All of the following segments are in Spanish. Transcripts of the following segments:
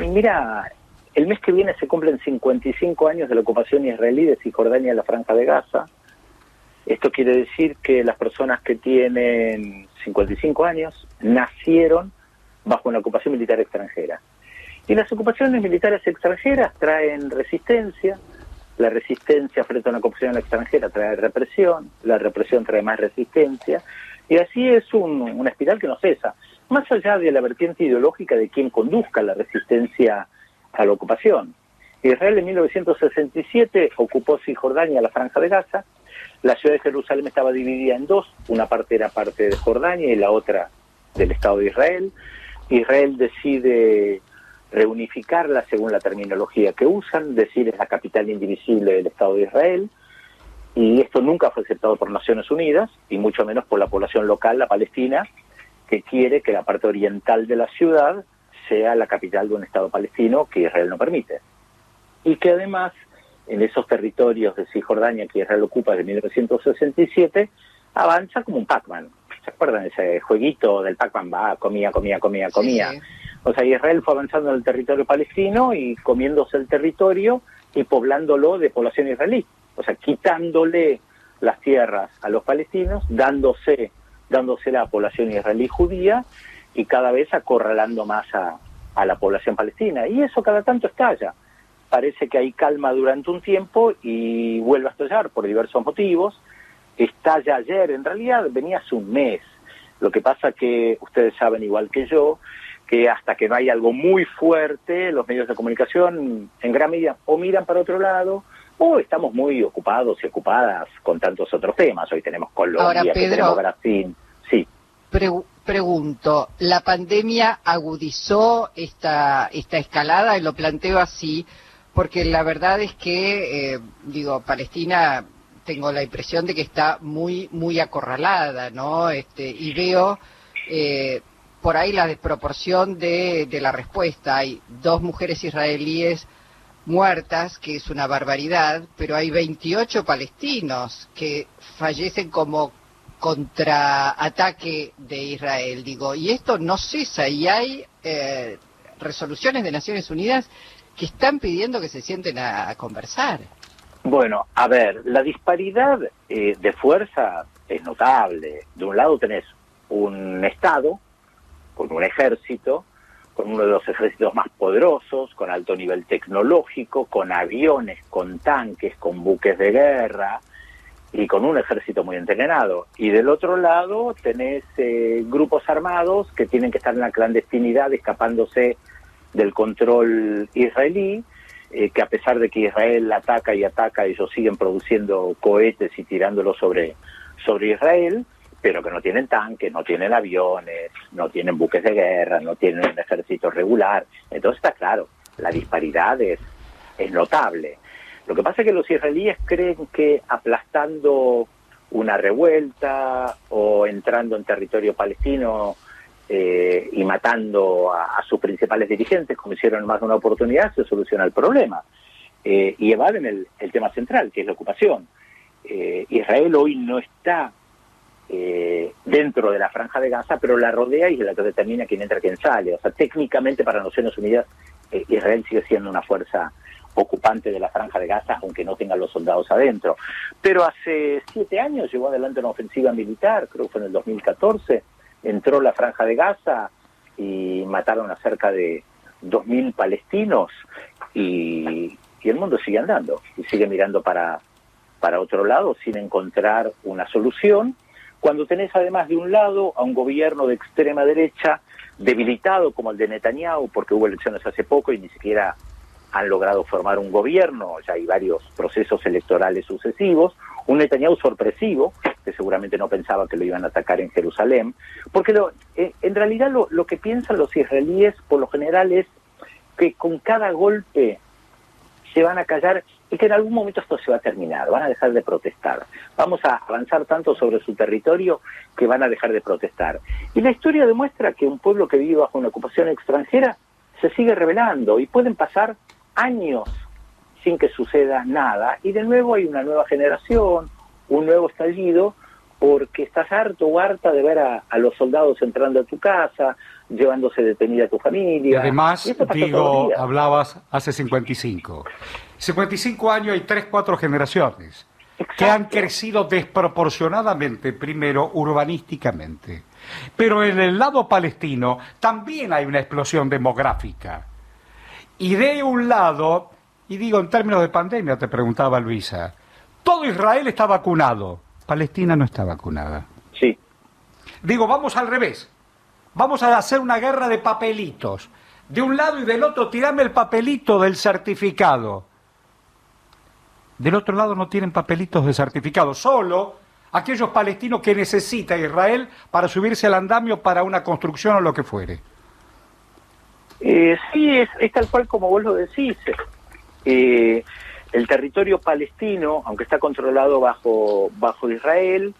Mira, el mes que viene se cumplen 55 años de la ocupación israelí de Cisjordania en la Franja de Gaza. Esto quiere decir que las personas que tienen 55 años nacieron bajo una ocupación militar extranjera. Y las ocupaciones militares extranjeras traen resistencia, la resistencia frente a una ocupación extranjera trae represión, la represión trae más resistencia, y así es una espiral que no cesa. Más allá de la vertiente ideológica de quien conduzca la resistencia a la ocupación. Israel en 1967 ocupó Cisjordania, la Franja de Gaza. La ciudad de Jerusalén estaba dividida en dos, una parte era parte de Jordania y la otra del Estado de Israel. Israel decide reunificarla según la terminología que usan, decir es la capital indivisible del Estado de Israel, y esto nunca fue aceptado por Naciones Unidas, y mucho menos por la población local, la palestina, que quiere que la parte oriental de la ciudad sea la capital de un Estado palestino que Israel no permite. Y que además, en esos territorios de Cisjordania que Israel ocupa desde 1967, avanza como un Pac-Man. ¿Se acuerdan ese jueguito del Pac-Man? Va, comía. Sí. O sea, Israel fue avanzando en el territorio palestino y comiéndose el territorio y poblándolo de población israelí. O sea, quitándole las tierras a los palestinos, dándosela a la población israelí judía y cada vez acorralando más a la población palestina. Y eso cada tanto estalla. Parece que hay calma durante un tiempo y vuelve a estallar por diversos motivos. Estalla ayer, en realidad venía hace un mes. Lo que pasa que ustedes saben igual que yo, que hasta que no hay algo muy fuerte, los medios de comunicación en gran medida o miran para otro lado o estamos muy ocupados y ocupadas con tantos otros temas. Hoy tenemos Colombia, Ahora, Pedro, tenemos Brasil. Sí. Pregunto, ¿la pandemia agudizó esta escalada? Y lo planteo así, porque la verdad es que, Palestina, tengo la impresión de que está muy acorralada, ¿no? Y veo por ahí la desproporción de la respuesta. Hay 2 mujeres israelíes muertas, que es una barbaridad, pero hay 28 palestinos que fallecen como contraataque de Israel, y esto no cesa, y hay resoluciones de Naciones Unidas que están pidiendo que se sienten a conversar. Bueno, a ver, la disparidad de fuerza es notable. De un lado tenés un Estado con un ejército, con uno de los ejércitos más poderosos, con alto nivel tecnológico, con aviones, con tanques, con buques de guerra y con un ejército muy entrenado. Y del otro lado tenés grupos armados que tienen que estar en la clandestinidad escapándose del control israelí, que a pesar de que Israel ataca, ellos siguen produciendo cohetes y tirándolos sobre Israel, pero que no tienen tanques, no tienen aviones, no tienen buques de guerra, no tienen un ejército regular. Entonces está claro, la disparidad es notable. Lo que pasa es que los israelíes creen que aplastando una revuelta o entrando en territorio palestino y matando a sus principales dirigentes, como hicieron en más de una oportunidad, se soluciona el problema. Y evaden el tema central, que es la ocupación. Israel hoy no está dentro de la Franja de Gaza, pero la rodea y es la que determina quién entra y quién sale. O sea, técnicamente para Naciones Unidas, Israel sigue siendo una fuerza ocupante de la Franja de Gaza, aunque no tenga los soldados adentro. Pero hace 7 años llevó adelante una ofensiva militar, creo que fue en el 2014, entró la Franja de Gaza y mataron a cerca de 2.000 palestinos y el mundo sigue andando y sigue mirando para otro lado sin encontrar una solución, cuando tenés además de un lado a un gobierno de extrema derecha debilitado como el de Netanyahu, porque hubo elecciones hace poco y ni siquiera han logrado formar un gobierno, ya hay varios procesos electorales sucesivos, un Netanyahu sorpresivo, que seguramente no pensaba que lo iban a atacar en Jerusalén, porque en realidad lo que piensan los israelíes por lo general es que con cada golpe se van a callar y que en algún momento esto se va a terminar, van a dejar de protestar. Vamos a avanzar tanto sobre su territorio que van a dejar de protestar. Y la historia demuestra que un pueblo que vive bajo una ocupación extranjera se sigue rebelando y pueden pasar años sin que suceda nada y de nuevo hay una nueva generación, un nuevo estallido, porque estás harto o harta de ver a los soldados entrando a tu casa, llevándose detenida a tu familia. Y además, y esto pasa todos los digo, días. hablabas hace 55. 55 años hay 3, 4 generaciones que Exacto. han crecido desproporcionadamente, primero urbanísticamente. Pero en el lado palestino también hay una explosión demográfica. Y de un lado, y digo en términos de pandemia, te preguntaba Luisa, todo Israel está vacunado, Palestina no está vacunada. Sí. Digo, vamos al revés. Vamos a hacer una guerra de papelitos. De un lado y del otro, tirame el papelito del certificado. Del otro lado no tienen papelitos de certificado. Solo aquellos palestinos que necesita Israel para subirse al andamio para una construcción o lo que fuere. Sí, es tal cual como vos lo decís. El territorio palestino, aunque está controlado bajo Israel,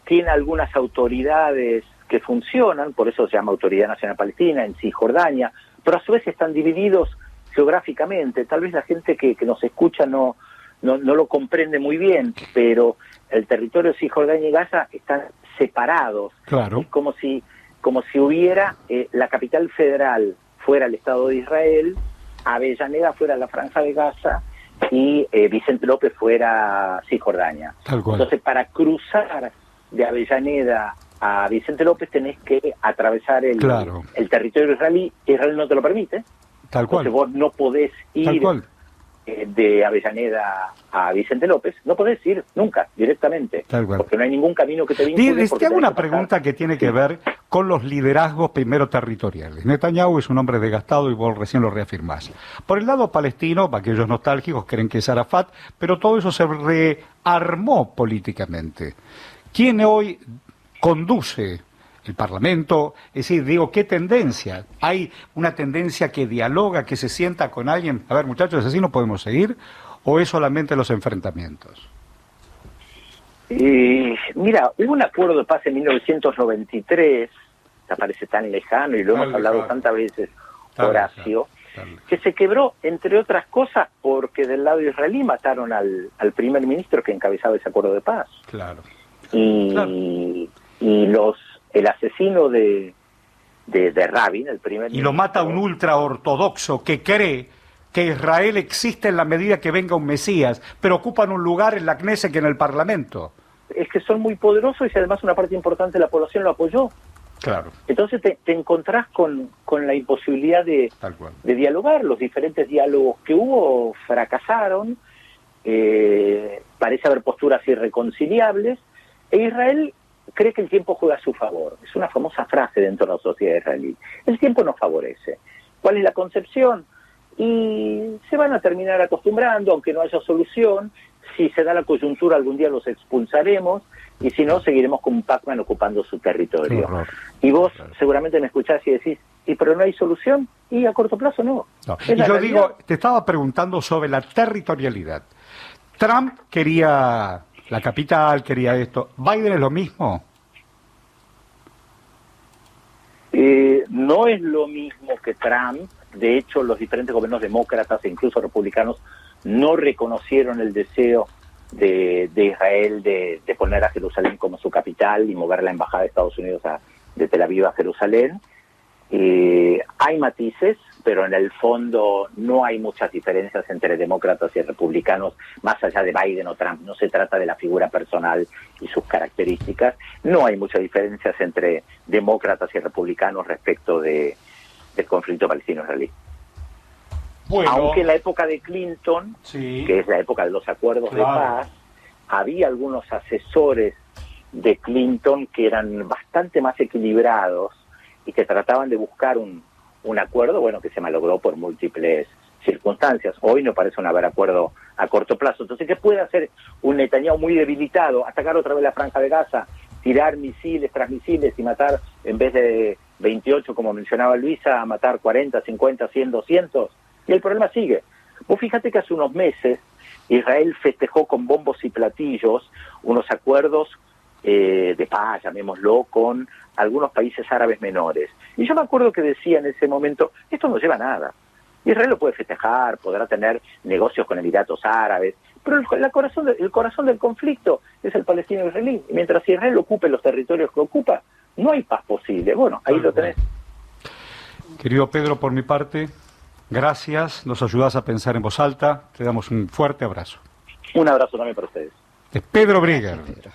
tiene algunas autoridades que funcionan, por eso se llama Autoridad Nacional Palestina, en Cisjordania, pero a su vez están divididos geográficamente. Tal vez la gente que nos escucha no lo comprende muy bien, pero el territorio de Cisjordania y Gaza están separados. Claro. Es como si hubiera la capital federal fuera el Estado de Israel, Avellaneda fuera la Franja de Gaza y Vicente López fuera Cisjordania. Tal cual. Entonces, para cruzar de Avellaneda a Vicente López tenés que atravesar el territorio israelí. Israel no te lo permite. Tal cual. Entonces vos no podés ir de Avellaneda a Vicente López, no podés ir nunca, directamente. Tal cual. Porque no hay ningún camino que te vincule. Te hago una pregunta que tiene que ver con los liderazgos primero territoriales. Netanyahu es un hombre desgastado y vos recién lo reafirmás. Por el lado palestino, aquellos nostálgicos creen que es Arafat, pero todo eso se rearmó políticamente. ¿Quién hoy conduce el Parlamento? Es decir, digo, ¿qué tendencia? ¿Hay una tendencia que dialoga, que se sienta con alguien? A ver, muchachos, ¿así no podemos seguir? ¿O es solamente los enfrentamientos? Mira, hubo un acuerdo de paz en 1993, te parece tan lejano y lo hemos hablado tantas veces, Horacio, que se quebró, entre otras cosas, porque del lado israelí mataron al primer ministro que encabezaba ese acuerdo de paz. Claro. Y el asesino de Rabin, el primer ministro... Y lo mata un ultraortodoxo que cree que Israel existe en la medida que venga un Mesías, pero ocupan un lugar en la Knesset que en el Parlamento. Es que son muy poderosos y además una parte importante de la población lo apoyó. Claro. Entonces te encontrás con la imposibilidad de dialogar. Los diferentes diálogos que hubo fracasaron, parece haber posturas irreconciliables, e Israel cree que el tiempo juega a su favor. Es una famosa frase dentro de la sociedad israelí. El tiempo nos favorece. ¿Cuál es la concepción? Y se van a terminar acostumbrando, aunque no haya solución. Si se da la coyuntura, algún día los expulsaremos, y si no, seguiremos con Pac-Man ocupando su territorio. Y vos seguramente me escuchás y decís, ¿y pero no hay solución? Y a corto plazo no. Y yo digo, te estaba preguntando sobre la territorialidad. Trump quería la capital, quería esto. ¿Biden es lo mismo? No es lo mismo que Trump. De hecho, los diferentes gobiernos demócratas e incluso republicanos no reconocieron el deseo de Israel de poner a Jerusalén como su capital y mover la embajada de Estados Unidos de Tel Aviv a Jerusalén. Hay matices, pero en el fondo no hay muchas diferencias entre demócratas y republicanos, más allá de Biden o Trump. No se trata de la figura personal y sus características. No hay muchas diferencias entre demócratas y republicanos respecto del conflicto palestino-israelí. Bueno, aunque en la época de Clinton, que es la época de los acuerdos de paz, había algunos asesores de Clinton que eran bastante más equilibrados y que trataban de buscar un acuerdo, bueno, que se malogró por múltiples circunstancias. Hoy no parece haber acuerdo a corto plazo. Entonces, ¿qué puede hacer un Netanyahu muy debilitado? Atacar otra vez la Franja de Gaza, tirar misiles tras misiles y matar, en vez de 28, como mencionaba Luisa, a matar 40, 50, 100, 200. Y el problema sigue. Vos fíjate que hace unos meses Israel festejó con bombos y platillos unos acuerdos de paz, llamémoslo, con algunos países árabes menores. Y yo me acuerdo que decía en ese momento, esto no lleva a nada. Israel lo puede festejar, podrá tener negocios con Emiratos Árabes, pero el corazón del conflicto es el palestino israelí. Y mientras Israel ocupe los territorios que ocupa, no hay paz posible. Bueno, ahí lo tenés. Querido Pedro, por mi parte, gracias, nos ayudas a pensar en voz alta, te damos un fuerte abrazo. Un abrazo también para ustedes. Es Pedro Brigger. Gracias, Pedro.